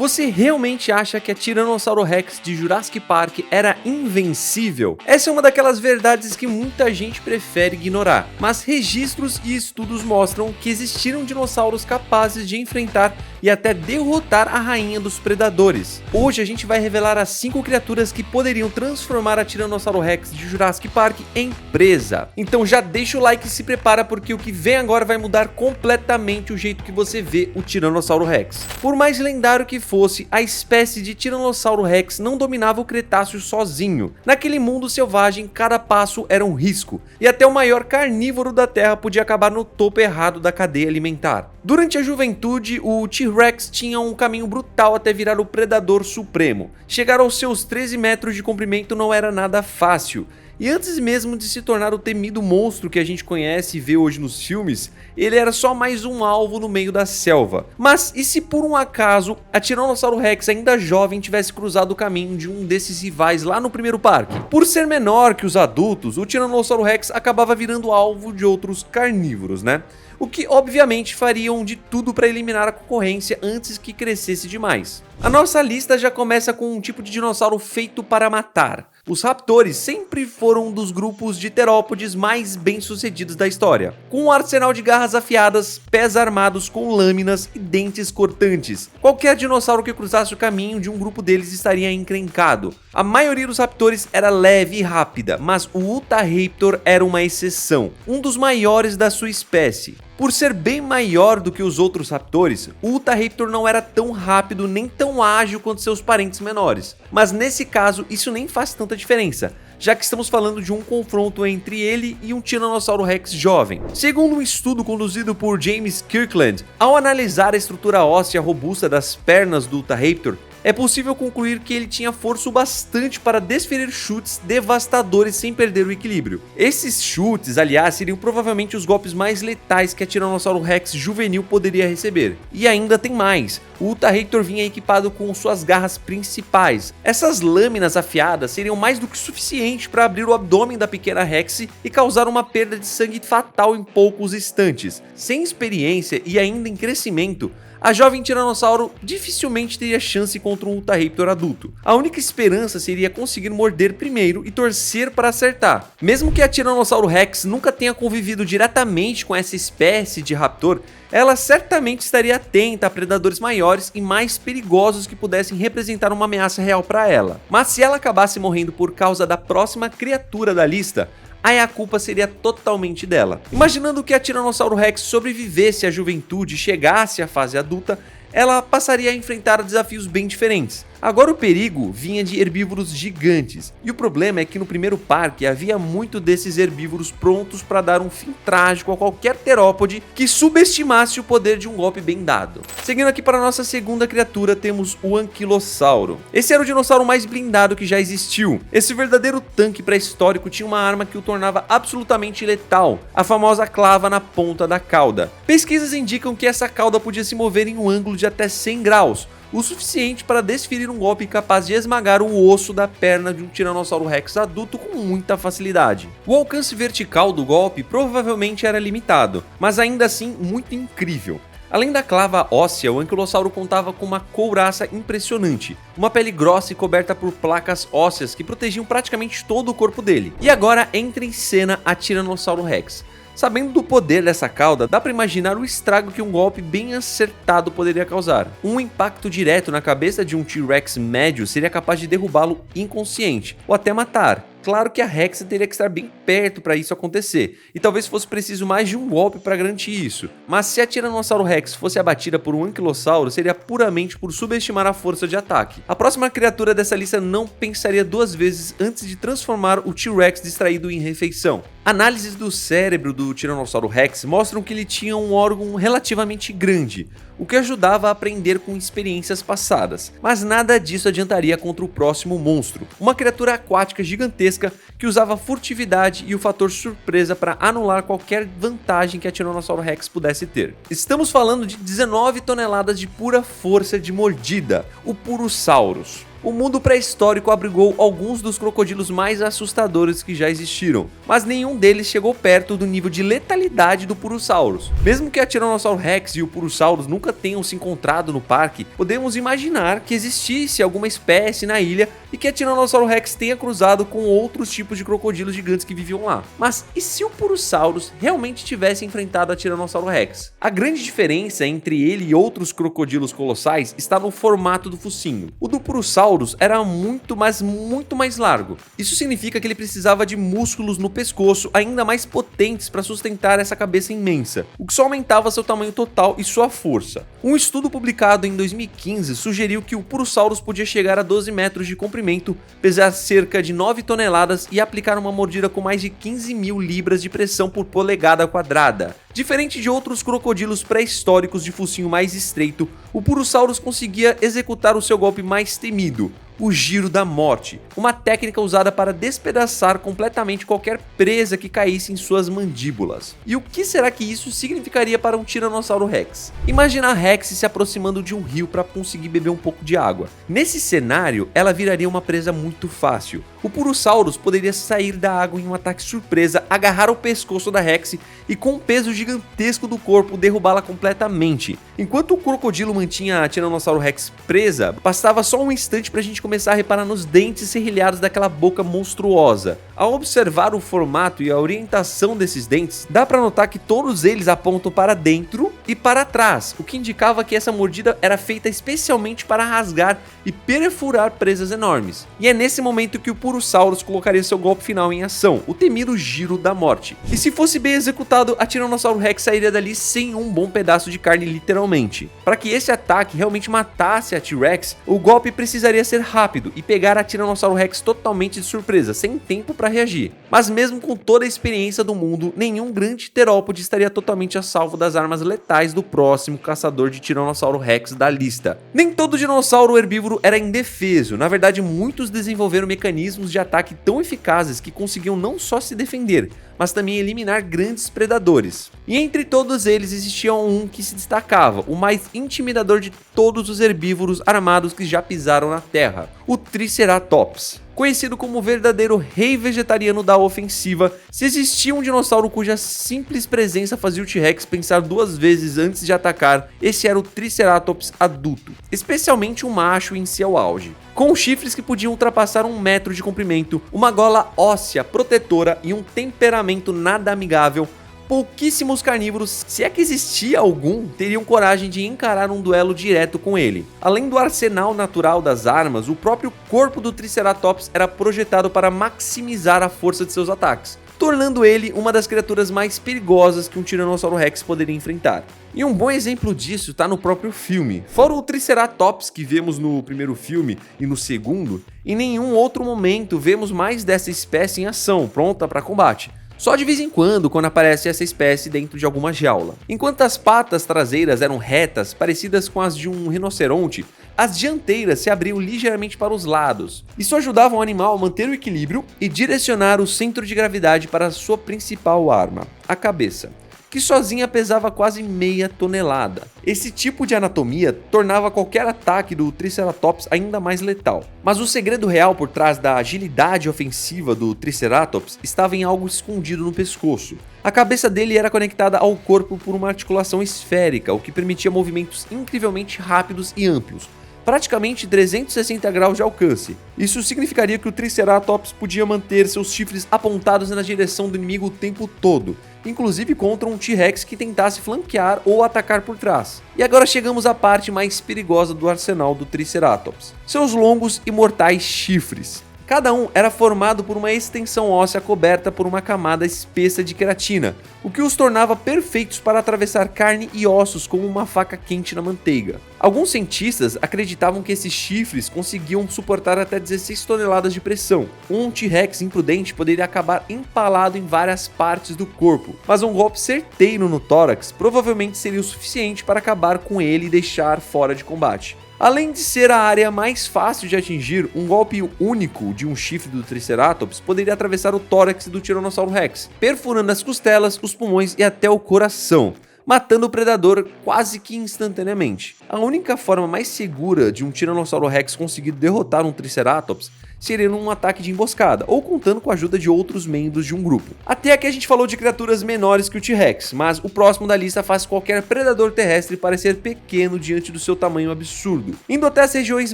Você realmente acha que a Tiranossauro Rex de Jurassic Park era invencível? Essa é uma daquelas verdades que muita gente prefere ignorar, mas registros e estudos mostram que existiram dinossauros capazes de enfrentar e até derrotar a rainha dos predadores. Hoje a gente vai revelar as 5 criaturas que poderiam transformar a Tiranossauro Rex de Jurassic Park em presa. Então já deixa o like e se prepara, porque o que vem agora vai mudar completamente o jeito que você vê o Tiranossauro Rex. Por mais lendário que fosse, a espécie de Tiranossauro Rex não dominava o Cretáceo sozinho. Naquele mundo selvagem, cada passo era um risco, e até o maior carnívoro da Terra podia acabar no topo errado da cadeia alimentar. Durante a juventude, o T-Rex tinha um caminho brutal até virar o predador supremo. Chegar aos seus 13 metros de comprimento não era nada fácil. E antes mesmo de se tornar o temido monstro que a gente conhece e vê hoje nos filmes, ele era só mais um alvo no meio da selva. Mas e se por um acaso a Tiranossauro Rex ainda jovem tivesse cruzado o caminho de um desses rivais lá no primeiro parque? Por ser menor que os adultos, o Tiranossauro Rex acabava virando alvo de outros carnívoros, né? O que obviamente fariam de tudo para eliminar a concorrência antes que crescesse demais. A nossa lista já começa com um tipo de dinossauro feito para matar. Os raptores sempre foram um dos grupos de terópodes mais bem-sucedidos da história, com um arsenal de garras afiadas, pés armados com lâminas e dentes cortantes. Qualquer dinossauro que cruzasse o caminho de um grupo deles estaria encrencado. A maioria dos raptores era leve e rápida, mas o Utahraptor era uma exceção, um dos maiores da sua espécie. Por ser bem maior do que os outros raptores, o Utahraptor não era tão rápido nem tão ágil quanto seus parentes menores. Mas nesse caso, isso nem faz tanta diferença, já que estamos falando de um confronto entre ele e um Tiranossauro Rex jovem. Segundo um estudo conduzido por James Kirkland, ao analisar a estrutura óssea robusta das pernas do Utahraptor, é possível concluir que ele tinha força o bastante para desferir chutes devastadores sem perder o equilíbrio. Esses chutes, aliás, seriam provavelmente os golpes mais letais que a Tiranossauro Rex juvenil poderia receber. E ainda tem mais, o Utahraptor vinha equipado com suas garras principais. Essas lâminas afiadas seriam mais do que suficiente para abrir o abdômen da pequena Rex e causar uma perda de sangue fatal em poucos instantes. Sem experiência e ainda em crescimento, a jovem Tiranossauro dificilmente teria chance contra um Utahraptor adulto. A única esperança seria conseguir morder primeiro e torcer para acertar. Mesmo que a Tiranossauro Rex nunca tenha convivido diretamente com essa espécie de raptor, ela certamente estaria atenta a predadores maiores e mais perigosos que pudessem representar uma ameaça real para ela. Mas se ela acabasse morrendo por causa da próxima criatura da lista, aí a culpa seria totalmente dela. Imaginando que a Tiranossauro Rex sobrevivesse à juventude e chegasse à fase adulta, ela passaria a enfrentar desafios bem diferentes. Agora o perigo vinha de herbívoros gigantes, e o problema é que no primeiro parque havia muito desses herbívoros prontos para dar um fim trágico a qualquer terópode que subestimasse o poder de um golpe bem dado. Seguindo aqui para a nossa segunda criatura, temos o Anquilossauro. Esse era o dinossauro mais blindado que já existiu. Esse verdadeiro tanque pré-histórico tinha uma arma que o tornava absolutamente letal, a famosa clava na ponta da cauda. Pesquisas indicam que essa cauda podia se mover em um ângulo de até 100 graus, o suficiente para desferir um golpe capaz de esmagar o osso da perna de um Tiranossauro Rex adulto com muita facilidade. O alcance vertical do golpe provavelmente era limitado, mas ainda assim muito incrível. Além da clava óssea, o Anquilossauro contava com uma couraça impressionante, uma pele grossa e coberta por placas ósseas que protegiam praticamente todo o corpo dele. E agora entra em cena a Tiranossauro Rex. Sabendo do poder dessa cauda, dá para imaginar o estrago que um golpe bem acertado poderia causar. Um impacto direto na cabeça de um T-Rex médio seria capaz de derrubá-lo inconsciente, ou até matar. Claro que a Rex teria que estar bem perto para isso acontecer, e talvez fosse preciso mais de um golpe para garantir isso. Mas se a Tiranossauro Rex fosse abatida por um Anquilossauro, seria puramente por subestimar a força de ataque. A próxima criatura dessa lista não pensaria duas vezes antes de transformar o T-Rex distraído em refeição. Análises do cérebro do Tiranossauro Rex mostram que ele tinha um órgão relativamente grande, o que ajudava a aprender com experiências passadas, mas nada disso adiantaria contra o próximo monstro, uma criatura aquática gigantesca que usava furtividade e o fator surpresa para anular qualquer vantagem que a Tiranossauro Rex pudesse ter. Estamos falando de 19 toneladas de pura força de mordida, o Purosaurus. O mundo pré-histórico abrigou alguns dos crocodilos mais assustadores que já existiram, mas nenhum deles chegou perto do nível de letalidade do Purosaurus. Mesmo que a Tiranossauro Rex e o Purosaurus nunca tenham se encontrado no parque, podemos imaginar que existisse alguma espécie na ilha e que a Tiranossauro Rex tenha cruzado com outros tipos de crocodilos gigantes que viviam lá. Mas e se o Purosaurus realmente tivesse enfrentado a Tiranossauro Rex? A grande diferença entre ele e outros crocodilos colossais está no formato do focinho. O do Purosaurus era muito mais largo. Isso significa que ele precisava de músculos no pescoço ainda mais potentes para sustentar essa cabeça imensa, o que só aumentava seu tamanho total e sua força. Um estudo publicado em 2015 sugeriu que o Purosaurus podia chegar a 12 metros de comprimento, pesar cerca de 9 toneladas e aplicar uma mordida com mais de 15.000 libras de pressão por polegada quadrada. Diferente de outros crocodilos pré-históricos de focinho mais estreito, o Purosaurus conseguia executar o seu golpe mais temido, o Giro da Morte, uma técnica usada para despedaçar completamente qualquer presa que caísse em suas mandíbulas. E o que será que isso significaria para um Tiranossauro Rex? Imagina a Rex se aproximando de um rio para conseguir beber um pouco de água. Nesse cenário, ela viraria uma presa muito fácil. O Purosaurus poderia sair da água em um ataque surpresa, agarrar o pescoço da Rex e com o peso gigantesco do corpo derrubá-la completamente. Enquanto o crocodilo mantinha a Tiranossauro Rex presa, bastava só um instante para a gente começar a reparar nos dentes serrilhados daquela boca monstruosa. Ao observar o formato e a orientação desses dentes, dá para notar que todos eles apontam para dentro e para trás, o que indicava que essa mordida era feita especialmente para rasgar e perfurar presas enormes. E é nesse momento que o Purosaurus colocaria seu golpe final em ação, o temido Giro da Morte. E se fosse bem executado, a Tiranossauro Rex sairia dali sem um bom pedaço de carne literalmente. Para que esse ataque realmente matasse a T-Rex, o golpe precisaria ser rápido e pegar a Tiranossauro Rex totalmente de surpresa, sem tempo para reagir. Mas mesmo com toda a experiência do mundo, nenhum grande terópode estaria totalmente a salvo das armas letais do próximo caçador de Tiranossauro Rex da lista. Nem todo dinossauro herbívoro era indefeso, na verdade muitos desenvolveram mecanismos de ataque tão eficazes que conseguiam não só se defender, mas também eliminar grandes predadores. E entre todos eles existia um que se destacava, o mais intimidador de todos os herbívoros armados que já pisaram na Terra, o Triceratops. Conhecido como o verdadeiro rei vegetariano da ofensiva, se existia um dinossauro cuja simples presença fazia o T-Rex pensar duas vezes antes de atacar, esse era o Triceratops adulto, especialmente um macho em seu auge. Com chifres que podiam ultrapassar 1 metro de comprimento, uma gola óssea protetora e um temperamento nada amigável, pouquíssimos carnívoros, se é que existia algum, teriam coragem de encarar um duelo direto com ele. Além do arsenal natural das armas, o próprio corpo do Triceratops era projetado para maximizar a força de seus ataques, tornando ele uma das criaturas mais perigosas que um Tiranossauro Rex poderia enfrentar. E um bom exemplo disso está no próprio filme. Fora o Triceratops que vemos no primeiro filme e no segundo, em nenhum outro momento vemos mais dessa espécie em ação, pronta para combate. Só de vez em quando aparece essa espécie dentro de alguma jaula. Enquanto as patas traseiras eram retas, parecidas com as de um rinoceronte, as dianteiras se abriam ligeiramente para os lados. Isso ajudava o animal a manter o equilíbrio e direcionar o centro de gravidade para a sua principal arma, a cabeça, que sozinha pesava quase meia tonelada. Esse tipo de anatomia tornava qualquer ataque do Triceratops ainda mais letal. Mas o segredo real por trás da agilidade ofensiva do Triceratops estava em algo escondido no pescoço. A cabeça dele era conectada ao corpo por uma articulação esférica, o que permitia movimentos incrivelmente rápidos e amplos, praticamente 360 graus de alcance. Isso significaria que o Triceratops podia manter seus chifres apontados na direção do inimigo o tempo todo, inclusive contra um T-Rex que tentasse flanquear ou atacar por trás. E agora chegamos à parte mais perigosa do arsenal do Triceratops: seus longos e mortais chifres. Cada um era formado por uma extensão óssea coberta por uma camada espessa de queratina, o que os tornava perfeitos para atravessar carne e ossos como uma faca quente na manteiga. Alguns cientistas acreditavam que esses chifres conseguiam suportar até 16 toneladas de pressão. Um T-Rex imprudente poderia acabar empalado em várias partes do corpo, mas um golpe certeiro no tórax provavelmente seria o suficiente para acabar com ele e deixar fora de combate. Além de ser a área mais fácil de atingir, um golpe único de um chifre do Triceratops poderia atravessar o tórax do Tiranossauro Rex, perfurando as costelas, os pulmões e até o coração. matando o predador quase que instantaneamente. A única forma mais segura de um Tiranossauro Rex conseguir derrotar um Triceratops seria num ataque de emboscada, ou contando com a ajuda de outros membros de um grupo. Até aqui a gente falou de criaturas menores que o T-Rex, mas o próximo da lista faz qualquer predador terrestre parecer pequeno diante do seu tamanho absurdo. Indo até as regiões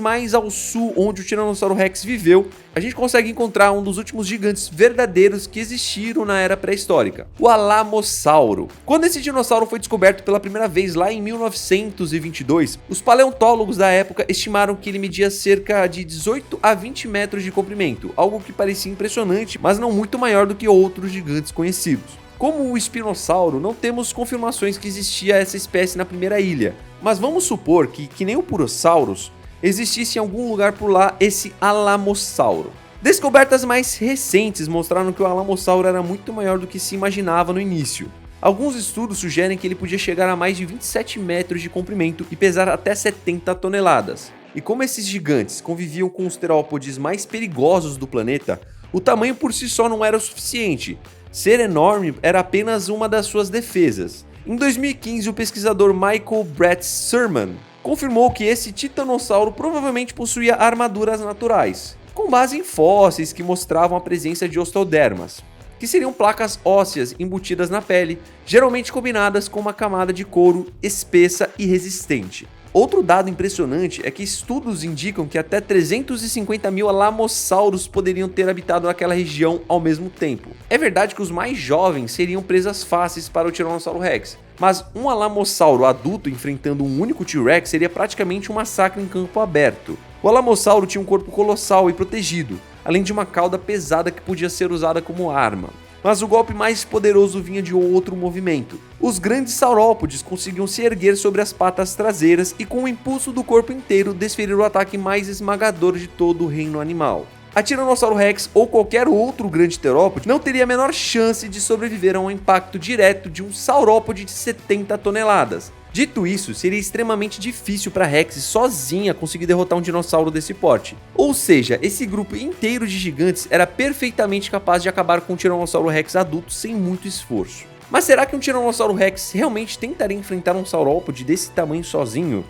mais ao sul onde o Tiranossauro Rex viveu, a gente consegue encontrar um dos últimos gigantes verdadeiros que existiram na era pré-histórica, o Alamossauro. Quando esse dinossauro foi descoberto pela primeira vez lá em 1922, os paleontólogos da época estimaram que ele media cerca de 18 a 20 metros de comprimento, algo que parecia impressionante, mas não muito maior do que outros gigantes conhecidos. Como o espinossauro, não temos confirmações que existia essa espécie na primeira ilha, mas vamos supor que nem o Purosaurus, existisse em algum lugar por lá esse Alamossauro. Descobertas mais recentes mostraram que o Alamossauro era muito maior do que se imaginava no início. Alguns estudos sugerem que ele podia chegar a mais de 27 metros de comprimento e pesar até 70 toneladas. E como esses gigantes conviviam com os terópodes mais perigosos do planeta, o tamanho por si só não era o suficiente. Ser enorme era apenas uma das suas defesas. Em 2015, o pesquisador Michael Brett Surman confirmou que esse titanossauro provavelmente possuía armaduras naturais, com base em fósseis que mostravam a presença de osteodermas, que seriam placas ósseas embutidas na pele, geralmente combinadas com uma camada de couro espessa e resistente. Outro dado impressionante é que estudos indicam que até 350 mil alamossauros poderiam ter habitado naquela região ao mesmo tempo. É verdade que os mais jovens seriam presas fáceis para o Tiranossauro Rex, mas um alamossauro adulto enfrentando um único T-Rex seria praticamente um massacre em campo aberto. O alamossauro tinha um corpo colossal e protegido, além de uma cauda pesada que podia ser usada como arma. Mas o golpe mais poderoso vinha de outro movimento. Os grandes saurópodes conseguiam se erguer sobre as patas traseiras e com o impulso do corpo inteiro desferir o ataque mais esmagador de todo o reino animal. A Tiranossauro Rex ou qualquer outro grande terópode não teria a menor chance de sobreviver a um impacto direto de um saurópode de 70 toneladas. Dito isso, seria extremamente difícil para Rex sozinha conseguir derrotar um dinossauro desse porte. Ou seja, esse grupo inteiro de gigantes era perfeitamente capaz de acabar com um Tiranossauro Rex adulto sem muito esforço. Mas será que um Tiranossauro Rex realmente tentaria enfrentar um saurópode desse tamanho sozinho?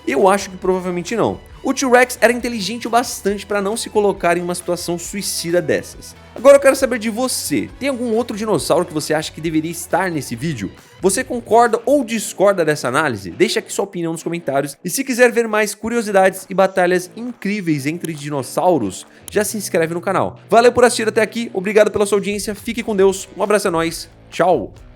Eu acho que provavelmente não. O T-Rex era inteligente o bastante para não se colocar em uma situação suicida dessas. Agora eu quero saber de você, tem algum outro dinossauro que você acha que deveria estar nesse vídeo? Você concorda ou discorda dessa análise? Deixa aqui sua opinião nos comentários, e se quiser ver mais curiosidades e batalhas incríveis entre dinossauros, já se inscreve no canal. Valeu por assistir até aqui, obrigado pela sua audiência, fique com Deus, um abraço a nós, tchau!